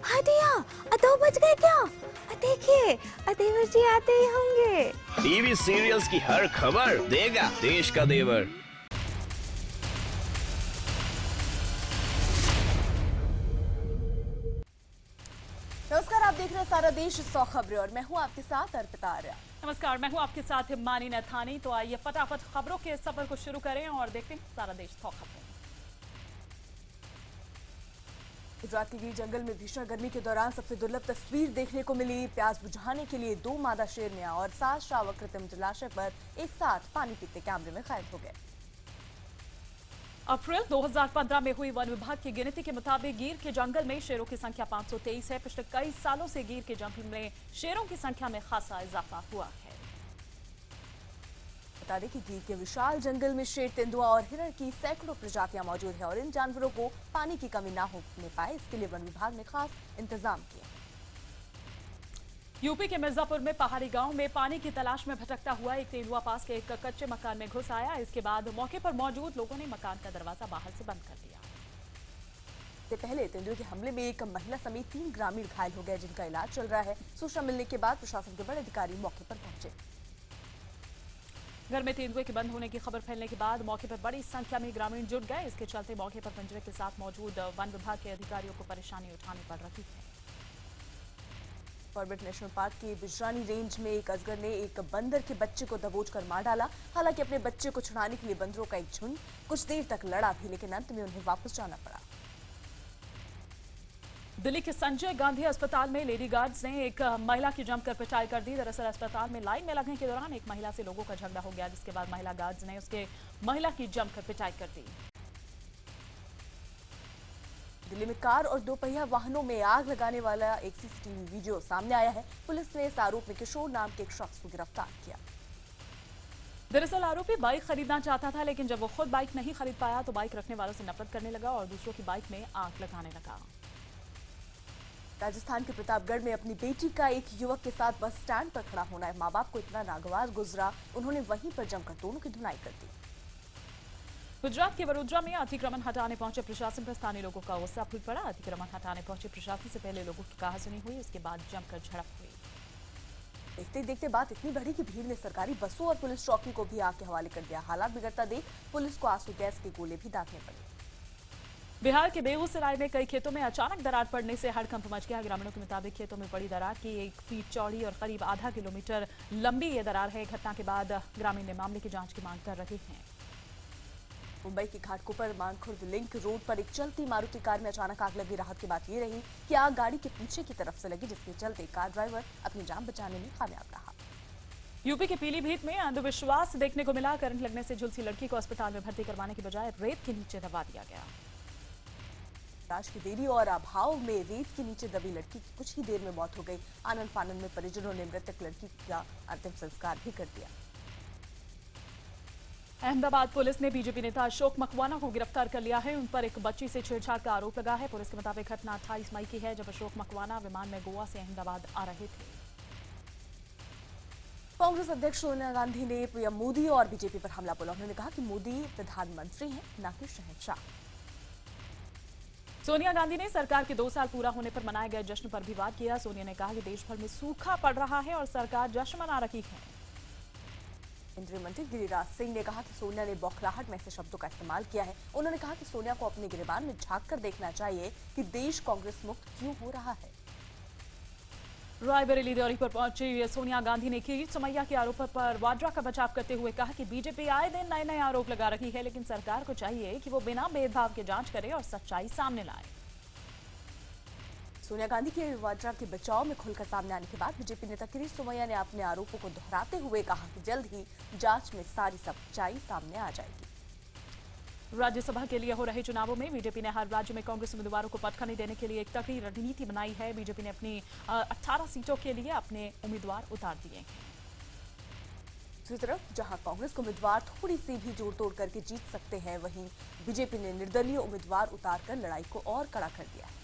हाँ दिया, 2 बज गए क्या? देखिए, देवर जी आते ही होंगे। टीवी सीरियल्स की हर खबर देगा देश का देवर। नमस्कार, आप देख रहे हैं सारा देश 100 खबरें और मैं हूं आपके साथ अर्पिता आर्या। नमस्कार, मैं हूं आपके साथ हिमानी नथानी। तो आइए फटाफट खबरों के सफर को शुरू करें और देखते हैं सारा देश 100 खबरें। गुजरात के गिर जंगल में भीषण गर्मी के दौरान सबसे दुर्लभ तस्वीर देखने को मिली। प्यास बुझाने के लिए 2 मादा शेरनियां और 7 शावक कृत्रिम जलाशय पर एक साथ पानी पीते कैमरे में कैद हो गए। अप्रैल 2015 में हुई वन विभाग की गिनती के मुताबिक गिर के जंगल में शेरों की संख्या 523 है। पिछले कई सालों से गिर के जंगल में शेरों की संख्या में खासा इजाफा हुआ है। बता दें कि गिर के विशाल जंगल में शेर, तेंदुआ और हिरण की सैकड़ों प्रजातियां मौजूद है और इन जानवरों को पानी की कमी ना होने पाए, इसके लिए वन विभाग ने खास इंतजाम किए। यूपी के मिर्जापुर में पहाड़ी गांव में पानी की तलाश में भटकता हुआ एक तेंदुआ पास के एक कच्चे मकान में घुस आया। इसके बाद मौके पर मौजूद लोगों ने मकान का दरवाजा बाहर से बंद कर दिया। इससे पहले तेंदुए के हमले में एक महिला समेत 3 ग्रामीण घायल हो गए, जिनका इलाज चल रहा है। सूचना मिलने के बाद प्रशासन के बड़े अधिकारी मौके पर पहुंचे। घर में तेंदुए के बंद होने की खबर फैलने के बाद मौके पर बड़ी संख्या में ग्रामीण जुट गए। इसके चलते मौके पर पिंजरे के साथ मौजूद वन विभाग के अधिकारियों को परेशानी उठानी पड़ रही है। कॉर्बेट नेशनल पार्क की बिजरानी रेंज में एक अजगर ने एक बंदर के बच्चे को दबोचकर मार डाला। हालांकि अपने बच्चे को छुड़ाने के लिए बंदरों का एक झुंड कुछ देर तक लड़ा भी, लेकिन अंत में उन्हें वापस जाना पड़ा। दिल्ली के संजय गांधी अस्पताल में लेडी गार्ड्स ने एक महिला की जमकर पिटाई कर दी। दरअसल अस्पताल में लाइन में लगने के दौरान एक महिला से लोगों का झगड़ा हो गया, जिसके बाद महिला गार्ड्स ने उसके महिला की जमकर पिटाई कर दी। दिल्ली में कार और 2 पहिया वाहनों में आग लगाने वाला एक सीसीटीवी वीडियो सामने आया है। पुलिस ने इस आरोप में किशोर नाम के एक शख्स को गिरफ्तार किया। दरअसल आरोपी बाइक खरीदना चाहता था, लेकिन जब वो खुद बाइक नहीं खरीद पाया तो बाइक रखने वालों से नफरत करने लगा और दूसरों की बाइक में आग लगाने लगा। राजस्थान के प्रतापगढ़ में अपनी बेटी का एक युवक के साथ बस स्टैंड पर खड़ा होना मां बाप को इतना नागवार गुजरा, उन्होंने वहीं पर जमकर दोनों की धुनाई कर दी। गुजरात के वडोदरा में अतिक्रमण हटाने पहुंचे प्रशासन पर स्थानीय लोगों का गुस्सा फूट पड़ा। अतिक्रमण हटाने पहुंचे प्रशासन से पहले लोगों की कहासुनी हुई, उसके बाद जमकर झड़प हुई। देखते देखते बात इतनी बढ़ी कि भीड़ ने सरकारी बसों और पुलिस चौकी को भी आग के हवाले कर दिया। हालात बिगड़ता देख पुलिस को आंसू गैस के गोले भी दागने पड़े। बिहार के बेगूसराय में कई खेतों में अचानक दरार पड़ने से हड़कंप मच गया। ग्रामीणों के मुताबिक खेतों में पड़ी दरार की 1 फीट चौड़ी और करीब आधा किलोमीटर लंबी ये दरार है। घटना के बाद ग्रामीण ने मामले की जांच की मांग कर रहे हैं। मुंबई के घाटकोपर मानखुर्द लिंक रोड पर एक चलती मारुति कार में अचानक आग लगी। राहत की बात ये रही कि आग गाड़ी के पीछे की तरफ से लगी, जिसके चलते कार ड्राइवर अपनी जान बचाने में कामयाब रहा। यूपी के पीलीभीत में अंधविश्वास देखने को मिला। करंट लगने से झुलसी लड़की को अस्पताल में भर्ती करवाने के बजाय रेत के नीचे दबा दिया गया। इलाज की देरी और अभाव में रेत के नीचे दबी लड़की की कुछ ही देर में मौत हो गई। आनंद फानन में परिजनों ने मृतक लड़की का अंतिम संस्कार भी कर दिया। अहमदाबाद पुलिस ने बीजेपी नेता अशोक मकवाना को गिरफ्तार कर लिया है। उन पर एक बच्ची से छेड़छाड़ का आरोप लगा है। पुलिस के मुताबिक घटना 28 मई की है, जब अशोक मकवाना विमान में गोवा से अहमदाबाद आ रहे थे। कांग्रेस अध्यक्ष सोनिया गांधी ने पीएम मोदी और बीजेपी पर हमला बोला। उन्होंने कहा कि मोदी प्रधानमंत्री हैं, न कि शहंशाह। सोनिया गांधी ने सरकार के 2 साल पूरा होने पर मनाए गए जश्न पर भी वार किया। सोनिया ने कहा कि देश भर में सूखा पड़ रहा है और सरकार जश्न मना रही है। केंद्रीय मंत्री गिरिराज सिंह ने कहा कि सोनिया ने बौखलाहट में ऐसे शब्दों का इस्तेमाल किया है। उन्होंने कहा कि सोनिया को अपने गिरेबान में झांक कर देखना चाहिए कि देश कांग्रेस मुक्त क्यों हो रहा है। रायबरेली दौरे पर पहुंची सोनिया गांधी ने किरीट सोमैया के आरोप पर वाड्रा का बचाव करते हुए कहा कि बीजेपी आए दिन नए नए आरोप लगा रही है, लेकिन सरकार को चाहिए कि वो बिना भेदभाव के जांच करे और सच्चाई सामने लाए। सोनिया गांधी के वाड्रा के बचाव में खुलकर सामने आने के बाद बीजेपी नेता किरीट सोमैया ने अपने आरोपों को दोहराते हुए कहा कि जल्द ही जांच में सारी सच्चाई सामने आ जाएगी। राज्यसभा के लिए हो रहे चुनावों में बीजेपी ने हर राज्य में कांग्रेस उम्मीदवारों को पटखनी देने के लिए एक तगड़ी रणनीति बनाई है। बीजेपी ने अपनी 18 सीटों के लिए अपने उम्मीदवार उतार दिए हैं। दूसरी तरफ जहां कांग्रेस के उम्मीदवार थोड़ी सी भी जोड़ तोड़ करके जीत सकते हैं, वहीं बीजेपी ने निर्दलीय उम्मीदवार उतारकर लड़ाई को और कड़ा कर दिया है।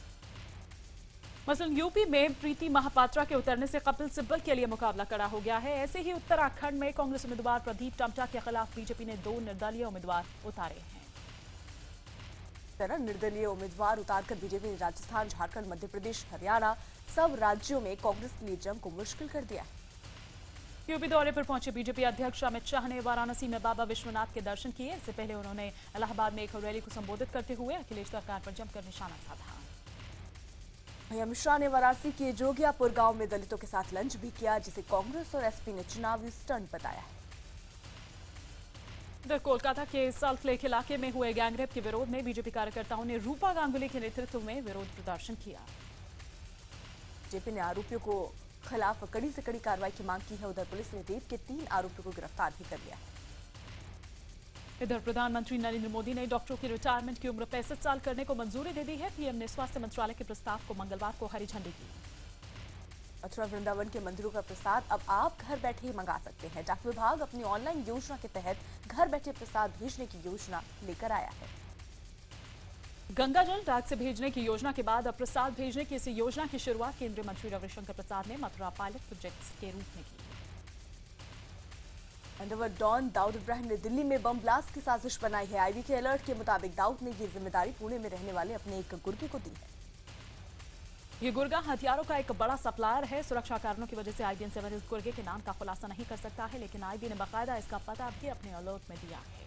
मसलन यूपी में प्रीति महापात्रा के उतरने से कपिल सिब्बल के लिए मुकाबला कड़ा हो गया है। ऐसे ही उत्तराखंड में कांग्रेस उम्मीदवार प्रदीप टम्टा के खिलाफ बीजेपी ने 2 निर्दलीय उम्मीदवार उतारे हैं। तरह निर्दलीय उम्मीदवार उतारकर बीजेपी ने राजस्थान, झारखंड, मध्य प्रदेश, हरियाणा सब राज्यों में कांग्रेस के लिए जंग को मुश्किल कर दिया है। यूपी दौरे पर पहुंचे बीजेपी अध्यक्ष अमित शाह ने वाराणसी में बाबा विश्वनाथ के दर्शन किए। इससे पहले उन्होंने इलाहाबाद में एक रैली को संबोधित करते हुए अखिलेश सरकार पर जमकर निशाना साधा। वहीं अमित शाह ने वाराणसी के जोगियापुर गांव में दलितों के साथ लंच भी किया, जिसे कांग्रेस और एसपी ने चुनावी स्टंट बताया है। इधर कोलकाता के सल्ट लेक इलाके में हुए गैंगरेप के विरोध में बीजेपी कार्यकर्ताओं ने रूपा गांगुली के नेतृत्व में विरोध प्रदर्शन किया। बीजेपी ने आरोपियों को खिलाफ कड़ी से कड़ी कार्रवाई की मांग की है। उधर पुलिस ने रेप के 3 आरोपियों को गिरफ्तार भी कर लिया है। इधर प्रधानमंत्री नरेंद्र मोदी ने डॉक्टरों की रिटायरमेंट की उम्र 65 साल करने को मंजूरी दे दी है। पीएम ने स्वास्थ्य मंत्रालय के प्रस्ताव को मंगलवार को हरी झंडी दी। मथुरा वृंदावन के मंदिरों का प्रसाद अब आप घर बैठे ही मंगा सकते हैं। डाक विभाग अपनी ऑनलाइन योजना के तहत घर बैठे प्रसाद भेजने की योजना लेकर आया है। गंगा जल डाक से भेजने की योजना के बाद अब प्रसाद भेजने की इस योजना की शुरुआत केंद्रीय मंत्री रविशंकर प्रसाद ने मथुरा पायलट प्रोजेक्ट के रूप में की। अंडरवर्ल्ड डॉन दाऊद इब्राहिम ने दिल्ली में बम ब्लास्ट की साजिश बनाई है। आईबी के अलर्ट के मुताबिक दाऊद ने ये जिम्मेदारी पुणे में रहने वाले अपने एक गुर्गे को दी है। ये गुर्गा हथियारों का एक बड़ा सप्लायर है। सुरक्षा कारणों की वजह से आईबीएन 7 इस गुर्गे के नाम का खुलासा नहीं कर सकता है, लेकिन आईबी ने बाकायदा इसका पता भी अपने अलर्ट में दिया है।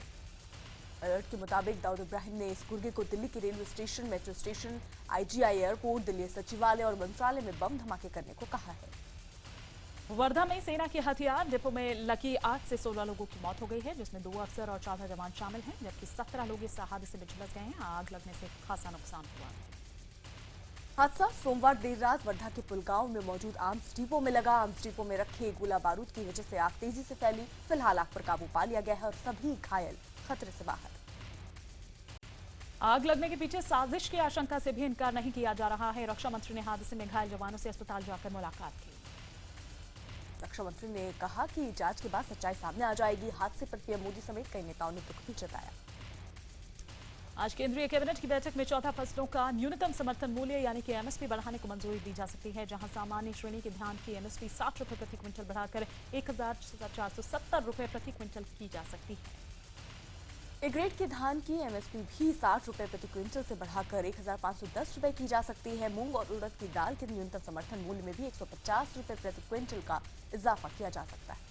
अलर्ट के मुताबिक दाऊद इब्राहिम ने इस गुर्गे को दिल्ली के railway station, metro station, IGI airport, Delhi सचिवालय और मंत्रालय में बम धमाके करने को कहा है। वर्धा में सेना के हथियार डिपो में लगी आग से 16 लोगों की मौत हो गई है, जिसमें 2 अफसर और 14 जवान शामिल हैं, जबकि 17 लोग इस हादसे में झुलस गए हैं। आग लगने से खासा नुकसान हुआ है। हादसा सोमवार देर रात वर्धा के पुलगांव में मौजूद आर्म्स डिपो में लगा। आर्म्स डिपो में रखे गोला बारूद की वजह से आग तेजी से फैली। फिलहाल आग पर काबू पा लिया गया है और सभी घायल खतरे से बाहर। आग लगने के पीछे साजिश की आशंका से भी इनकार नहीं किया जा रहा है। रक्षा मंत्री ने हादसे में घायल जवानों से अस्पताल जाकर मुलाकात की। रक्षा मंत्री ने कहा कि जांच के बाद सच्चाई सामने आ जाएगी। हादसे पर पीएम मोदी समेत कई नेताओं ने दुख भी जताया। आज केंद्रीय कैबिनेट की बैठक में 14 फसलों का न्यूनतम समर्थन मूल्य यानी कि एमएसपी बढ़ाने को मंजूरी दी जा सकती है, जहां सामान्य श्रेणी के धान की एमएसपी 60 रुपए प्रति क्विंटल बढ़ाकर 1470 रुपए प्रति क्विंटल की जा सकती है। ए ग्रेड के धान की एमएसपी भी 60 रुपए प्रति क्विंटल से बढ़ाकर 1510 रुपए की जा सकती है। मूंग और उड़द की दाल के न्यूनतम समर्थन मूल्य में भी 150 रुपए प्रति क्विंटल का इजाफा किया जा सकता है।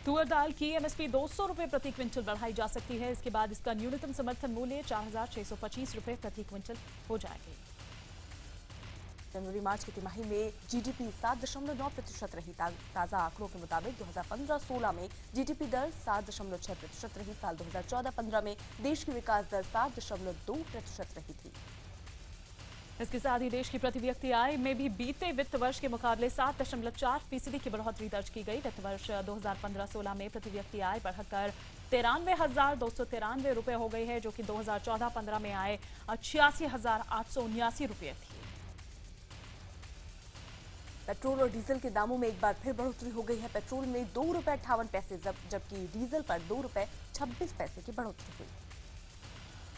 तुअर दाल की एमएसपी 200 रुपए प्रति क्विंटल बढ़ाई जा सकती है। इसके बाद इसका न्यूनतम समर्थन मूल्य 4625 रुपए प्रति क्विंटल हो जाएगी। जनवरी मार्च की तिमाही में जीडीपी 7.9% रही। ताजा आंकड़ों के मुताबिक 2015-16 में जीडीपी दर 7.6% रही। साल 2014-15 में देश की विकास दर 7.2% रही थी। इसके साथ ही देश की प्रति व्यक्ति आय में भी बीते वित्त वर्ष के मुकाबले 7.4% की बढ़ोतरी दर्ज की गई। वित्त वर्ष 2015-16 में प्रति व्यक्ति आय बढ़कर 93,293 रुपए हो गई है, जो कि 2014-15 में आए 86,879 रुपए थी। पेट्रोल और डीजल के दामों में एक बार फिर बढ़ोतरी हो गई है। पेट्रोल में 2 रुपए 58 पैसे जबकि डीजल पर 2 रुपए 26 पैसे की बढ़ोतरी हुई।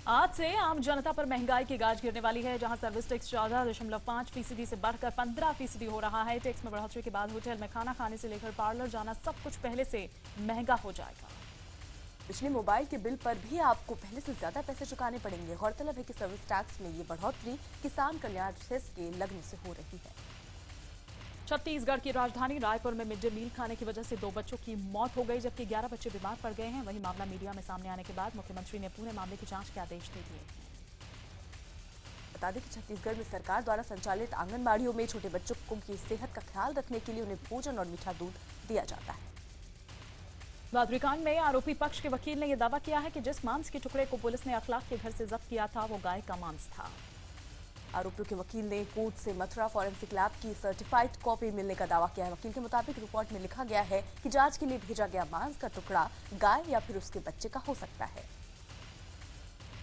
आज से आम जनता पर महंगाई की गाज गिरने वाली है, जहां सर्विस टैक्स 14.5% से बढ़कर 15% हो रहा है। टैक्स में बढ़ोतरी के बाद होटल में खाना खाने से लेकर पार्लर जाना सब कुछ पहले से महंगा हो जाएगा। बिजली मोबाइल के बिल पर भी आपको पहले से ज्यादा पैसे चुकाने पड़ेंगे। गौरतलब है कि सर्विस टैक्स में ये बढ़ोतरी किसान कल्याण सेस के लगने से हो रही है। छत्तीसगढ़ की राजधानी रायपुर में मिड डे मील खाने की वजह से 2 बच्चों की मौत हो गई, जबकि 11 बच्चे बीमार पड़ गए हैं। वहीं मामला मीडिया में सामने आने के बाद मुख्यमंत्री ने पूरे मामले की जांच के आदेश दे दिए हैं। बता दें कि छत्तीसगढ़ में सरकार द्वारा संचालित आंगनबाड़ियों में छोटे बच्चों की सेहत का ख्याल रखने के लिए उन्हें भोजन और मीठा दूध दिया जाता है। वादरी में आरोपी पक्ष के वकील ने यह दावा किया है कि जिस मांस के टुकड़े को पुलिस ने अखलाक के घर से जब्त किया था वो गाय का मांस था। आरोपियों के वकील ने कोर्ट से मथुरा फॉरेंसिक लैब की सर्टिफाइड कॉपी मिलने का दावा किया है। वकील के मुताबिक रिपोर्ट में लिखा गया है कि जांच के लिए भेजा गया मांस का टुकड़ा गाय या फिर उसके बच्चे का हो सकता है।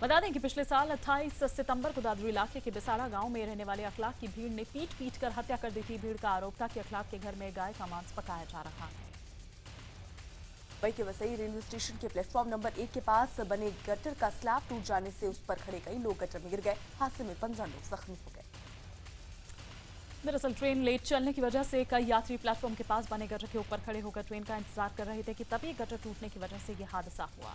बता दें कि पिछले साल 28 सितंबर को दादरी इलाके के बिसाड़ा गांव में रहने वाले अखलाक की भीड़ ने पीट कर हत्या कर दी थी। भीड़ का आरोप था कि अखलाक के घर में गाय का मांस पकाया जा रहा है। मुंबई के वसई रेलवे स्टेशन के प्लेटफॉर्म नंबर 1 के पास बने गटर का स्लैब टूट जाने से उस पर खड़े कई लोग गटर में गिर गए। हादसे में 15 लोग जख्मी हो गए। दरअसल ट्रेन लेट चलने की वजह से कई यात्री प्लेटफॉर्म के पास बने गटर के ऊपर खड़े होकर ट्रेन का इंतजार कर रहे थे कि तभी गटर टूटने की वजह से यह हादसा हुआ।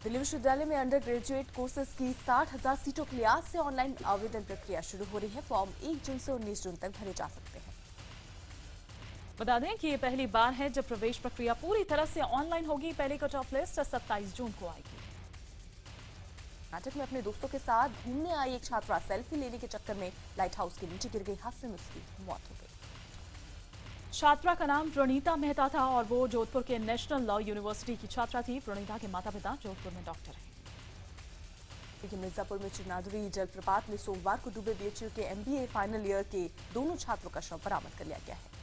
दिल्ली विश्वविद्यालय में अंडर ग्रेजुएट कोर्सेज की 60,000 सीटों के लिए आज से ऑनलाइन आवेदन प्रक्रिया शुरू हो रही है। फॉर्म 1 जून से 19 जून तक भरे जा सकते हैं। बता दें कि ये पहली बार है जब प्रवेश प्रक्रिया पूरी तरह से ऑनलाइन होगी। पहली कट ऑफ लिस्ट 27 जून को आएगी। नाटक में अपने दोस्तों के साथ घूमने आई एक छात्रा सेल्फी लेने के चक्कर में लाइट हाउस के नीचे गिर गई। हादसे में उसकी मौत हो गई। छात्रा का नाम प्रणीता मेहता था और वो जोधपुर के नेशनल लॉ यूनिवर्सिटी की छात्रा थी। प्रणीता के माता पिता जोधपुर में डॉक्टर हैं। लेकिन मिर्जापुर में चिनादुरी जलप्रपात में सोमवार को डूबे बीएचयू के एमबीए फाइनल ईयर के दोनों छात्रों का शव बरामद कर लिया गया है।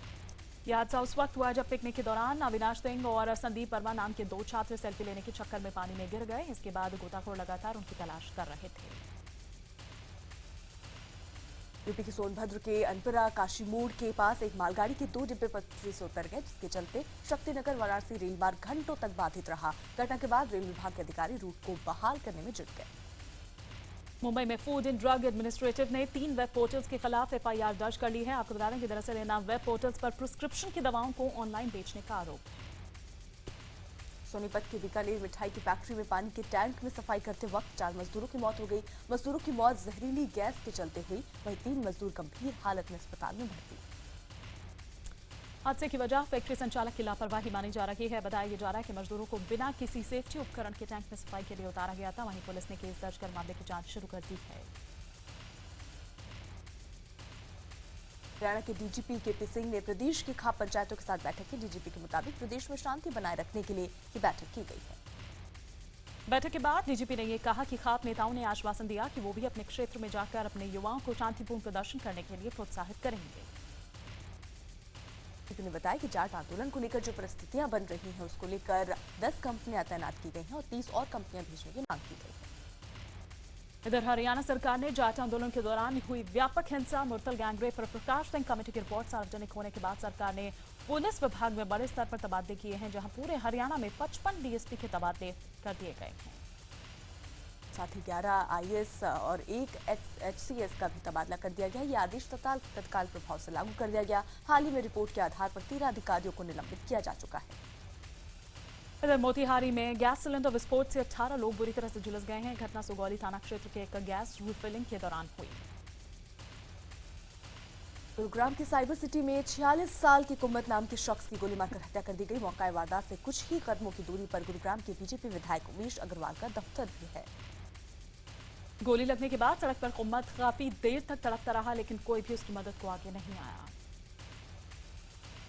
यह हादसा उस वक्त हुआ जब पिकनिक के दौरान अविनाश सिंह और संदीप वर्मा नाम के 2 छात्र सेल्फी लेने के चक्कर में पानी में गिर गए। इसके बाद गोताखोर लगातार उनकी तलाश कर रहे थे। यूपी के सोनभद्र के अनपरा काशी मोड़ के पास एक मालगाड़ी के 2 डिब्बे पटरी से उतर गए, जिसके चलते शक्तिनगर वाराणसी रेल मार्ग घंटों तक बाधित रहा। घटना के बाद रेल विभाग के अधिकारी रूट को बहाल करने में जुट गए। मुंबई में फूड एंड ड्रग एडमिनिस्ट्रेटिव ने 3 वेब पोर्टल्स के खिलाफ एफआईआर दर्ज कर ली है। आपको बता दें कि दरअसल इन वेब पोर्टल्स पर प्रिस्क्रिप्शन की दवाओं को ऑनलाइन बेचने का आरोप है। सोनीपत के बीकानेर मिठाई की फैक्ट्री में पानी के टैंक में सफाई करते वक्त 4 मजदूरों की मौत हो गई। मजदूरों की मौत जहरीली गैस के चलते हुई, वहीं 3 मजदूर गंभीर हालत में अस्पताल में भर्ती। हादसे की वजह फैक्ट्री संचालक की लापरवाही मानी जा रही है। बताया जा रहा है कि मजदूरों को बिना किसी सेफ्टी उपकरण के टैंक में सफाई के लिए उतारा गया था। वहीं पुलिस ने केस दर्ज कर मामले की जांच शुरू कर दी है। हरियाणा के डीजीपी केपी सिंह ने प्रदेश की खाप पंचायतों के साथ बैठक की। डीजीपी के मुताबिक प्रदेश में शांति बनाए रखने के लिए ये बैठक की गई है। बैठक के बाद डीजीपी ने यह कहा कि खाप नेताओं ने आश्वासन दिया कि वो भी अपने क्षेत्र में जाकर अपने युवाओं को शांतिपूर्ण प्रदर्शन करने के लिए प्रोत्साहित करेंगे। डीजीपी ने बताया कि जाट आंदोलन को लेकर जो परिस्थितियां बन रही हैं, उसको लेकर 10 कंपनियां तैनात की गई हैं और 30 और कंपनियां भेजने की मांग की गई है। इधर हरियाणा सरकार ने जाट आंदोलन के दौरान हुई व्यापक हिंसा, मुरतल गैंगरेप पर प्रकाश सिंह कमेटी की रिपोर्ट सार्वजनिक होने के बाद सरकार ने पुलिस विभाग में बड़े स्तर पर तबादले किए हैं, जहां पूरे हरियाणा में 55 डीएसपी के तबादले कर दिए गए हैं। साथ ही 11 आईएएस और 1 एचसीएस का भी तबादला कर दिया गया। ये आदेश तत्काल प्रभाव से लागू कर दिया गया। हाल ही में रिपोर्ट के आधार पर 13 अधिकारियों को निलंबित किया जा चुका है। इधर मोतिहारी में गैस सिलेंडर विस्फोट से 18 लोग बुरी तरह से झुलस गए हैं। घटना सुगौली थाना क्षेत्र के एक गैस रिफिलिंग के दौरान हुई। गुरुग्राम की साइबर सिटी में 46 साल की कुम्मत नाम के शख्स की गोली मारकर हत्या कर दी गई। मौका वारदात से कुछ ही कदमों की दूरी पर गुरुग्राम के बीजेपी विधायक उमेश अग्रवाल का दफ्तर भी है। गोली लगने के बाद सड़क पर कुम्मत काफी देर तक तड़पता रहा, लेकिन कोई भी उसकी मदद को आगे नहीं आया।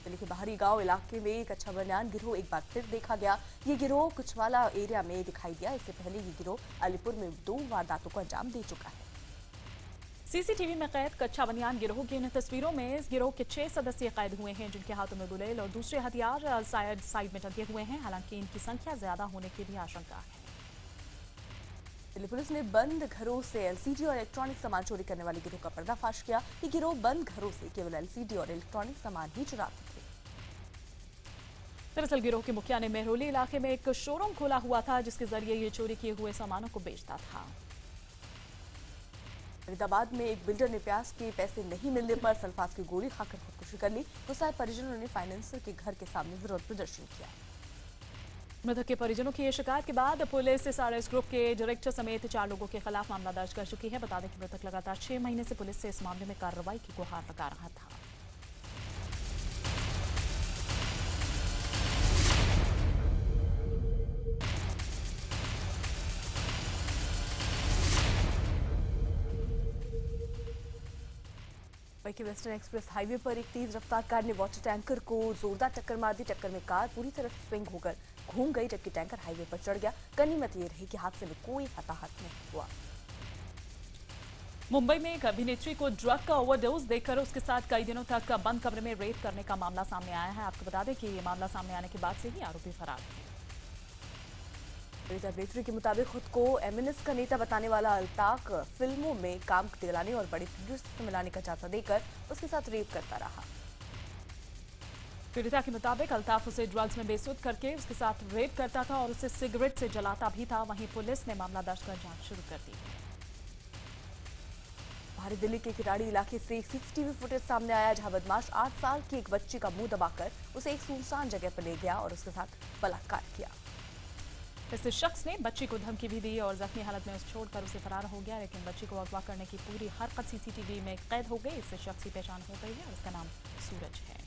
दिल्ली के बाहरी गांव इलाके में एक अच्छा बनियान गिरोह एक बार फिर देखा गया। ये गिरोह कुछवाला एरिया में दिखाई दिया। इससे पहले ये गिरोह अलीपुर में 2 वारदातों को अंजाम दे चुका है। सीसीटीवी में कैद कच्चा बनियान गिरोह की इन तस्वीरों में इस गिरोह के 6 सदस्य कैद हुए हैं, जिनके हाथों में गुलेल और दूसरे हथियार साइड में टंगे हुए हैं। हालांकि इनकी संख्या ज्यादा होने की भी आशंका है। दिल्ली पुलिस ने बंद घरों से एलसीडी और इलेक्ट्रॉनिक सामान चोरी करने वाले गिरोह का पर्दाफाश किया। ये गिरोह बंद घरों से केवल एलसीडी और इलेक्ट्रॉनिक सामान ही चुराते थे। दरअसल गिरोह के मुखिया ने मेहरोली इलाके में एक शोरूम खोला हुआ था, जिसके जरिए ये चोरी किए हुए सामानों को बेचता था। फरीदाबाद में एक बिल्डर ने प्याज के पैसे नहीं मिलने पर सल्फास की गोली खाकर खुदकुशी कर ली। गुस्साए परिजनों ने फाइनेंसर के घर के सामने विरोध प्रदर्शन किया। मृतक के परिजनों की शिकायत के बाद पुलिस SRS ग्रुप के डायरेक्टर समेत 4 लोगों के खिलाफ मामला दर्ज कर चुकी है। बता दें कि मृतक लगातार 6 महीने से पुलिस से इस मामले में कार्रवाई की गुहार लगा रहा था। वहीं वेस्टर्न एक्सप्रेस हाईवे पर एक तेज रफ्तार कार ने वाटर टैंकर को जोरदार टक्कर मार दी। टक्कर में कार पूरी तरह से स्विंग होकर घूम गई, जबकि टैंकर हाईवे पर चढ़ गया। गनीमत ये रही कि हादसे में कोई हताहत नहीं हुआ। मुंबई में एक अभिनेत्री को ड्रग का ओवरडोज देकर उसके साथ कई दिनों तक बंद कमरे में रेप करने का मामला सामने आया है। आपको बता दें कि ये मामला सामने आने के बाद से ही आरोपी फरार है। अभिनेत्री के मुताबिक खुद को एमिनिस्ट का नेता बताने वाला अल्ताफ फिल्मों में काम दिलाने और बड़ी प्रोड्यूसर से मिलाने का झांसा देकर उसके साथ रेप करता रहा। पीड़िता के मुताबिक अल्ताफ उसे ड्रग्स में बेसुध करके उसके साथ रेप करता था और उसे सिगरेट से जलाता भी था। वहीं पुलिस ने मामला दर्ज कर जांच शुरू कर दी है। बाहरी दिल्ली के किराड़ी इलाके से एक सीसीटीवी फुटेज सामने आया, जहां बदमाश 8 साल की एक बच्ची का मुंह दबाकर उसे एक सुनसान जगह पर ले गया और उसके साथ बलात्कार किया। इस शख्स ने बच्ची को धमकी भी दी और जख्मी हालत में उसे छोड़कर उसे फरार हो गया, लेकिन बच्ची को अगवा करने की पूरी हरकत सीसीटीवी में कैद हो गई। इस शख्स की पहचान हो गई है और उसका नाम सूरज है।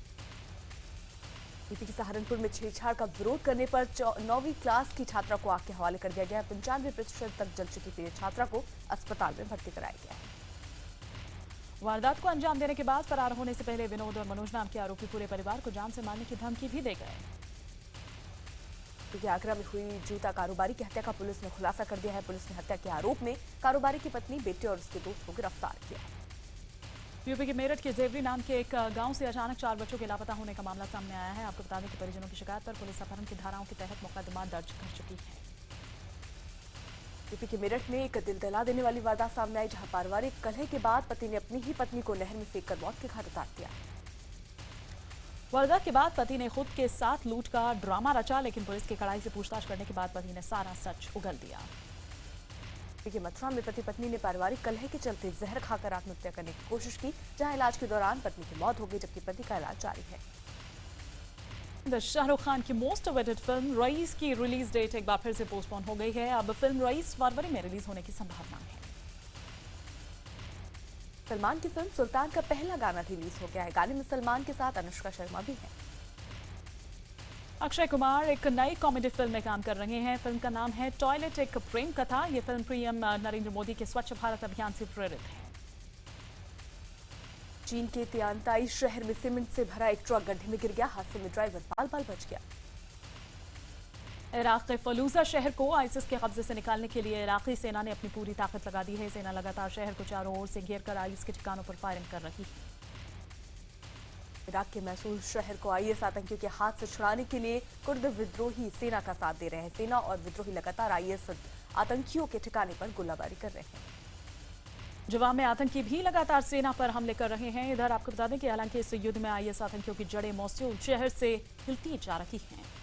यूपी के सहारनपुर में छेड़छाड़ का विरोध करने पर 9वीं क्लास की छात्रा को आग के हवाले कर दिया गया। 95% तक जल चुकी पीड़ित छात्रा को अस्पताल में भर्ती कराया गया है। वारदात को अंजाम देने के बाद फरार होने से पहले विनोद और मनोज नाम के आरोपी पूरे परिवार को जान से मारने की धमकी भी दे गए। क्योंकि आगरा में हुई जूता कारोबारी की हत्या का पुलिस ने खुलासा कर दिया है। पुलिस ने हत्या के आरोप में कारोबारी की पत्नी, बेटे और उसके दोस्त को गिरफ्तार किया। यूपी के मेरठ के जेवरी नाम के एक गांव से अचानक 4 बच्चों के लापता होने का मामला सामने आया है। आपको बता दें कि परिजनों की शिकायत पर पुलिस अपहरण की धाराओं के तहत मुकदमा दर्ज कर चुकी है। यूपी के मेरठ में एक दिल दहला देने वाली वारदात सामने आई, जहां पारिवारिक कलह के बाद पति ने अपनी ही पत्नी को नहर में फेंककर मौत के घाट उतार दिया। वारदात के बाद पति ने खुद के साथ लूट का ड्रामा रचा, लेकिन पुलिस की कड़ाई से पूछताछ करने के बाद पति ने सारा सच उगल दिया। कि मथुरा में पति पत्नी ने पारिवारिक कलह के चलते जहर खाकर आत्महत्या करने की कोशिश की, जहां इलाज के दौरान पत्नी की मौत हो गई, जबकि पति का इलाज जारी है। शाहरुख खान की मोस्ट अवेटेड फिल्म रईस की रिलीज डेट एक बार फिर से पोस्टपोन हो गई है। अब फिल्म रईस फरवरी में रिलीज होने की संभावना है। सलमान की फिल्म सुल्तान का पहला गाना रिलीज हो गया है। गाने में सलमान के साथ अनुष्का शर्मा भी है। अक्षय कुमार एक नई कॉमेडी फिल्म में काम कर रहे हैं। फिल्म का नाम है टॉयलेट, एक प्रेम कथा। ये फिल्म पीएम नरेंद्र मोदी के स्वच्छ भारत अभियान से प्रेरित है। चीन के तियानताई शहर में सीमेंट से भरा एक ट्रक गड्ढे में गिर गया। हादसे में ड्राइवर बाल-बाल बच गया। इराक के फलूजा शहर को आईसिस के कब्जे से निकालने के लिए इराकी सेना ने अपनी पूरी ताकत लगा दी है। सेना लगातार शहर को चारों ओर से घेरकर आईएस के ठिकानों पर फायरिंग कर रही है। इराक के मैसूल शहर को आईएस आतंकियों के हाथ से छुड़ाने के लिए कुर्द विद्रोही सेना का साथ दे रहे हैं। सेना और विद्रोही लगातार आईएस आतंकियों के ठिकाने पर गोलाबारी कर रहे हैं। जवाब में आतंकी भी लगातार सेना पर हमले कर रहे हैं। इधर आपको बता दें कि हालांकि इस युद्ध में आईएस आतंकियों की जड़ें मोसूल शहर से हिलती जा रही हैं।